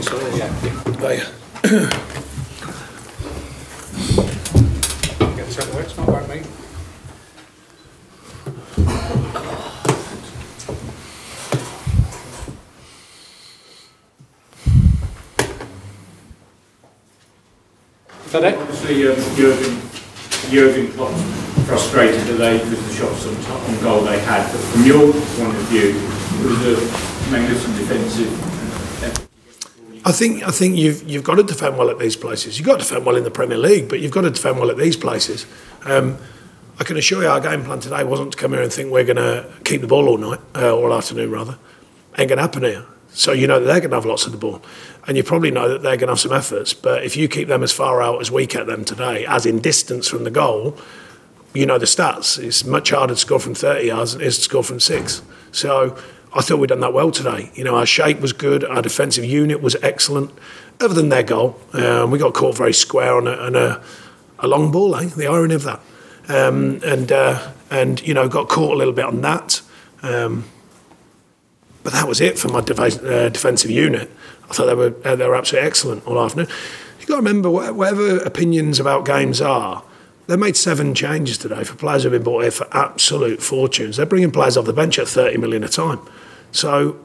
sorry. Yeah. Oh, yeah. Get this out of the way, it's not about me. Is that it? Obviously, Jurgen Klopp's frustrated today because of the shots on goal they had. But from your point of view, it was a magnificent defensive effort. I think you've got to defend well at these places. You've got to defend well in the Premier League, but you've got to defend well at these places. I can assure you our game plan today wasn't to come here and think we're going to keep the ball all night, all afternoon rather. Ain't going to happen here. So you know that they're going to have lots of the ball. And you probably know that they're going to have some efforts. But if you keep them as far out as we kept them today, as in distance from the goal, you know the stats. It's much harder to score from 30 yards than it is to score from 6. So I thought we'd done that well today. You know, our shape was good. Our defensive unit was excellent. Other than their goal, we got caught very square on a long ball, eh? The irony of that. And you know, got caught a little bit on that. But that was it for my defensive unit. I thought they were absolutely excellent all afternoon. You've got to remember, whatever opinions about games are, they made 7 changes today for players who have been brought here for absolute fortunes. They're bringing players off the bench at 30 million a time. So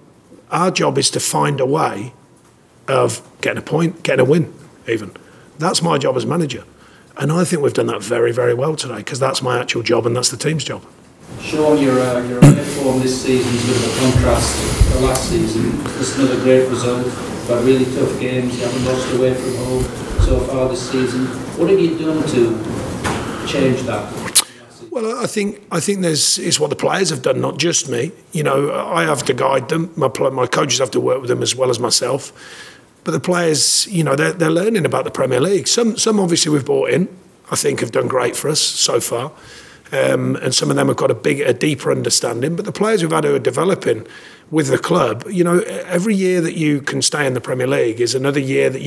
our job is to find a way of getting a point, getting a win even. That's my job as manager. And I think we've done that very, very well today, because that's my actual job and that's the team's job. Sean, your away form this season is a bit of a contrast to last season. It's another great result, but really tough games. You haven't lost away from home so far this season. What have you done to change that? Well, I think it's what the players have done, not just me. You know, I have to guide them. My coaches have to work with them as well as myself. But the players, you know, they're learning about the Premier League. Some obviously we've brought in, I think have done great for us so far. And some of them have got a deeper understanding. But the players we've had who are developing with the club, you know, every year that you can stay in the Premier League is another year that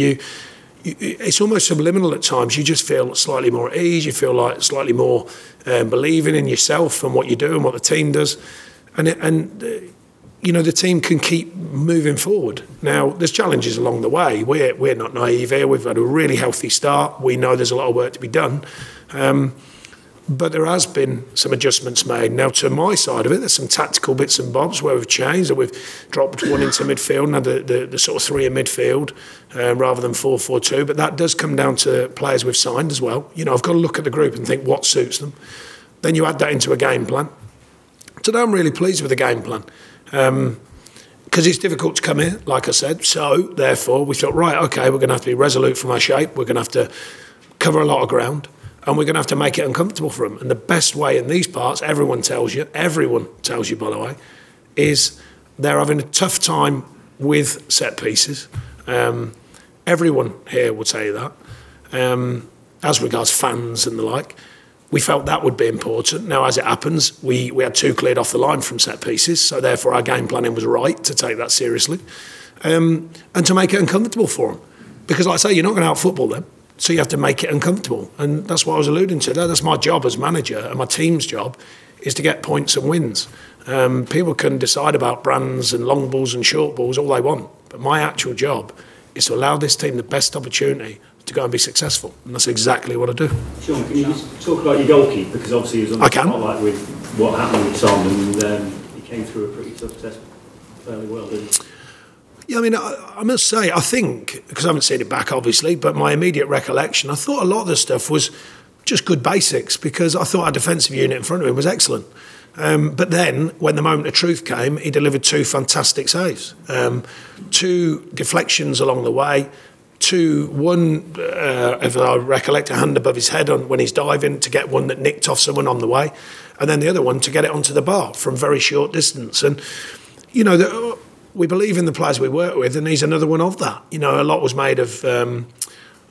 it's almost subliminal at times. You just feel slightly more at ease. You feel like slightly more believing in yourself and what you do and what the team does. And you know, the team can keep moving forward. Now, there's challenges along the way. We're not naive here. We've had a really healthy start. We know there's a lot of work to be done. But there has been some adjustments made. Now, to my side of it, there's some tactical bits and bobs where we've changed, that we've dropped one into midfield, now the sort of 3 in midfield, rather than 4-4-2. But that does come down to players we've signed as well. You know, I've got to look at the group and think what suits them. Then you add that into a game plan. Today, I'm really pleased with the game plan. Because it's difficult to come here, like I said. So, therefore, we thought, right, OK, we're going to have to be resolute from our shape. We're going to have to cover a lot of ground. And we're going to have to make it uncomfortable for them. And the best way in these parts, everyone tells you, by the way, is they're having a tough time with set pieces. Everyone here would say that. As regards fans and the like, we felt that would be important. Now, as it happens, we had 2 cleared off the line from set pieces, so therefore our game planning was right to take that seriously. And to make it uncomfortable for them. Because, like I say, you're not going to out-football them. So you have to make it uncomfortable. And that's what I was alluding to. That's my job as manager, and my team's job is to get points and wins. People can decide about brands and long balls and short balls all they want. But my actual job is to allow this team the best opportunity to go and be successful. And that's exactly what I do. Sean, can you just talk about your goalkeeper? Because obviously he was on the spotlight with what happened with Tom, and he came through a pretty tough test fairly well, didn't he? Yeah, I mean, I must say, I think, because I haven't seen it back, obviously, but my immediate recollection, I thought a lot of the stuff was just good basics, because I thought our defensive unit in front of him was excellent. But then, when the moment of truth came, he delivered 2 fantastic saves. 2 deflections along the way. One, if I recollect, a hand above his head when he's diving to get one that nicked off someone on the way. And then the other one to get it onto the bar from very short distance. And, you know, we believe in the players we work with, and he's another one of that. You know, a lot was made of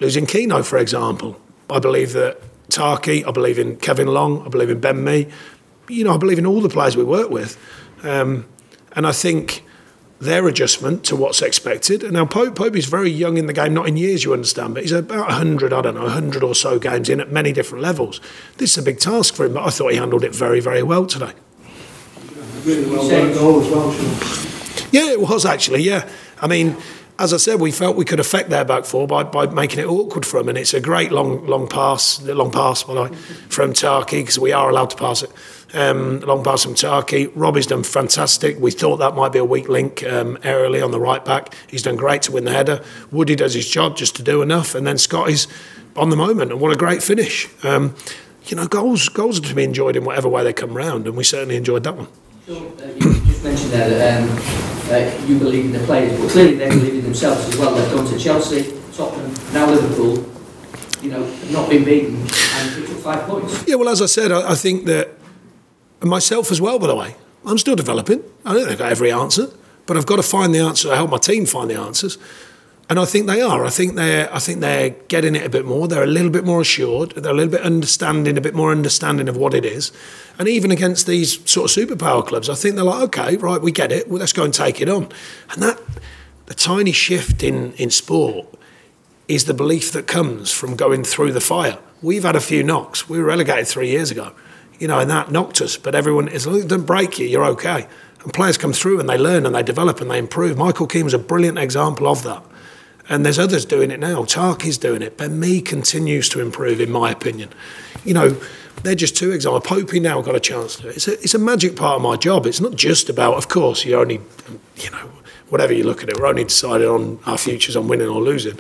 losing Keno, for example. I believe that Tarky, I believe in Kevin Long, I believe in Ben Mee. You know, I believe in all the players we work with. And I think their adjustment to what's expected. And now Pope is very young in the game, not in years, you understand, but he's about 100 or so games in at many different levels. This is a big task for him, but I thought he handled it very, very well today. Really well done goal as well, Sean. Yeah, it was actually, yeah. I mean, as I said, we felt we could affect their back four by making it awkward for them, and it's a great long pass by the way, from Tarky, because we are allowed to pass it. Long pass from Tarky. Robbie's done fantastic. We thought that might be a weak link early on the right back. He's done great to win the header. Woody does his job just to do enough, and then Scotty's on the moment, and what a great finish. You know, goals are to be enjoyed in whatever way they come round, and we certainly enjoyed that one. So, you just mentioned there that you believe in the players, but clearly they believe in themselves as well. They've gone to Chelsea, Tottenham, now Liverpool, you know, not been beaten and picked up 5 points. Yeah, well, as I said, I think that, and myself as well, by the way, I'm still developing. I don't think I've got every answer, but I've got to find the answer. I help my team find the answers. And I think they are. I think they're getting it a bit more. They're a little bit more assured. They're a little bit a bit more understanding of what it is. And even against these sort of superpower clubs, I think they're like, okay, right, we get it. Well, let's go and take it on. And that, the tiny shift in sport is the belief that comes from going through the fire. We've had a few knocks. We were relegated 3 years ago, you know, and that knocked us. But everyone, as long as it doesn't break you, you're okay. And players come through and they learn and they develop and they improve. Michael Keane was a brilliant example of that. And there's others doing it now. Tarky's doing it. Ben Mee continues to improve, in my opinion. You know, they're just 2 examples. Popey now got a chance to do it. It's a magic part of my job. It's not just about, of course, you only, you know, whatever you look at it, we're only decided on our futures on winning or losing.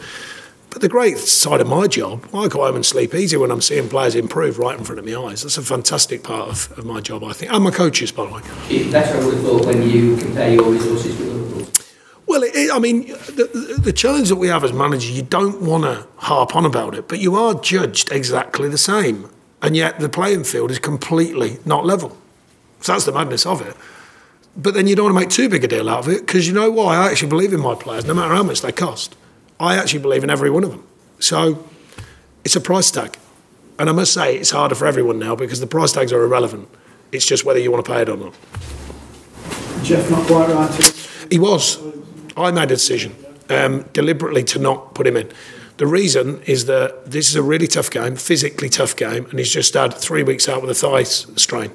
But the great side of my job, I go home and sleep easy when I'm seeing players improve right in front of my eyes. That's a fantastic part of my job, I think. And my coaches, by the way. That's what I would have thought when you compare your resources with Liverpool. Well, I mean, the challenge that we have as managers, you don't want to harp on about it, but you are judged exactly the same. And yet the playing field is completely not level. So that's the madness of it. But then you don't want to make too big a deal out of it, because you know why? I actually believe in my players, no matter how much they cost. I actually believe in every one of them. So it's a price tag. And I must say, it's harder for everyone now because the price tags are irrelevant. It's just whether you want to pay it or not. Jeff not quite right? He was. I made a decision deliberately to not put him in. The reason is that this is a really tough game, physically tough game, and he's just had 3 weeks out with a thigh strain.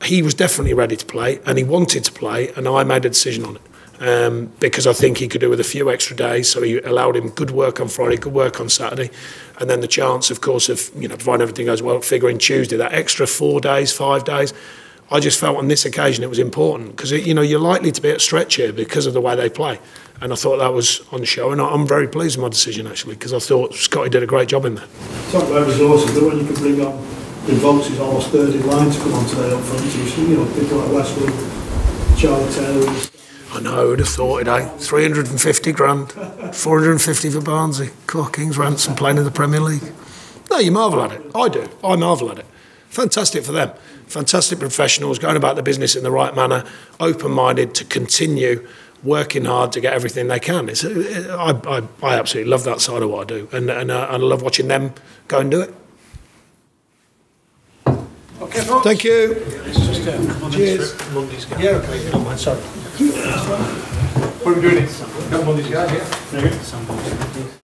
He was definitely ready to play, and he wanted to play, and I made a decision on it because I think he could do with a few extra days. So he allowed him good work on Friday, good work on Saturday, and then the chance, of course, of providing everything goes well, figuring Tuesday, that extra 4 days, 5 days. I just felt on this occasion it was important because you're likely to be at stretch here because of the way they play, and I thought that was on show, and I'm very pleased with my decision actually because I thought Scotty did a great job in there. Talk about resources, but when you can bring on the Volks is almost third in line to come on today up front, people like Westwood, Charlie Taylor. I know, who'd have thought it, eh? 350 grand, 450 for Barnsley, King's ransom playing in the Premier League. No, you marvel at it. I do. I marvel at it. Fantastic for them. Fantastic professionals, going about the business in the right manner, open-minded to continue working hard to get everything they can. I absolutely love that side of what I do, and I love watching them go and do it. Okay, folks. Thank you. It's just Cheers. Monday's game. Yeah, okay. Don't mind, sorry. What are we doing? Got Monday's game, yeah? Very good.